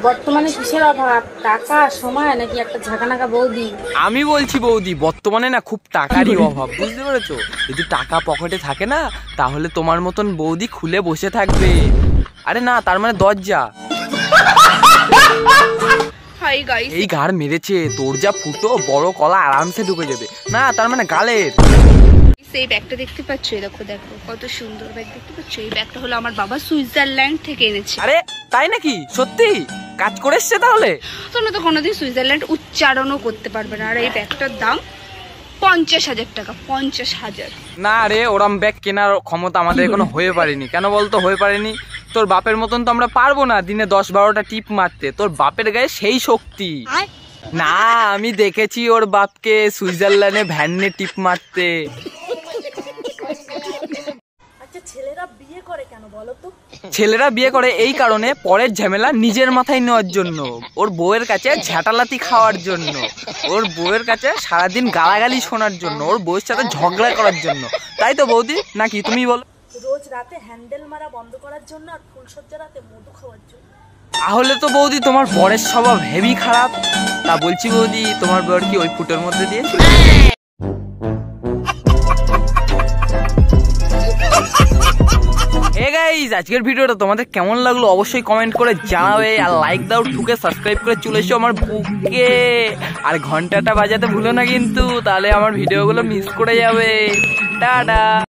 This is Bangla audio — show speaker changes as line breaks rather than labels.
বর্তমানে কিসের অভাব? টাকা, সময়, নাকি একটা ঝাঁকানাকা বৌদি?
আমি বলছি বৌদি, বর্তমানে না খুব টাকারই অভাব, বুঝতে পেরেছো? যদি টাকা পকেটে থাকে না, তাহলে তোমার মতন বৌদি খুলে বসে থাকবে। আরে না, তার মানে দরজা। এই গাড় মেরেছে, তোর যা ফুটো বড় কলা আরামসে ঢুকে যাবে। না, তার মানে গালের।
এই ব্যাগটা দেখতে পাচ্ছ? দেখো দেখো কত সুন্দর ব্যাগ দেখতে পাচ্ছ? এই ব্যাগটা হলো আমার বাবা সুইজারল্যান্ড থেকে এনেছে।
আরে তাই নাকি? সত্যি কাজ করে এসছে তাহলে?
তোমরা তো কোনোদিন সুইজারল্যান্ড উচ্চারণও করতে পারবে না। আর এই ব্যাগটার দাম 50,000 টাকা। 50,000।
না রে, ওরম ব্যাগ কেনার ক্ষমতা আমাদের এখনো হয়ে পারেনি। কেন বলতো হয়ে পারেনি? তোর বাপের মতন তো আমরা পারবো না দিনে 10-12টা টিপ মারতে। তোর বাপের গায়ে সেই শক্তি না। আমি দেখেছি ওর বাপকে সুইজারল্যান্ডে ভ্যানে টিপ মারতে। ছেলেরা বিয়ে করে এই কারণে, পরের ঝামেলা নিজের মাথায় নেওয়ার জন্য, ওর বউয়ের কাছে ঝাঁটালাতি খাওয়ার জন্য, ওর বউয়ের কাছে সারাদিন গালাগালি শোনার জন্য, ওর বউয়ের সাথে ঝগড়া করার জন্য। তাই তো বৌদি, নাকি তুমি বলো?
রোজ রাতে হ্যান্ডেল মারা বন্ধ করার জন্য আর ফুলসজ্জা রাতে মধু খাওয়ার জন্য।
তাহলে তো বৌদি তোমার বরের স্বভাব হেভি খারাপ। তা বলছি বৌদি, তোমার বর কি ওই ফুটোর মধ্যে দিয়েছে? হে গাইস, আজকের ভিডিওটা তোমাদের কেমন লাগলো অবশ্যই কমেন্ট করে জানাবে। আর লাইক দাও, ঠুকে সাবস্ক্রাইব করে চলে এসো আমার বুকে। আর ঘন্টাটা বাজাতে ভুলো না কিন্তু, তাহলে আমার ভিডিওগুলো মিস করে যাবে। টাটা।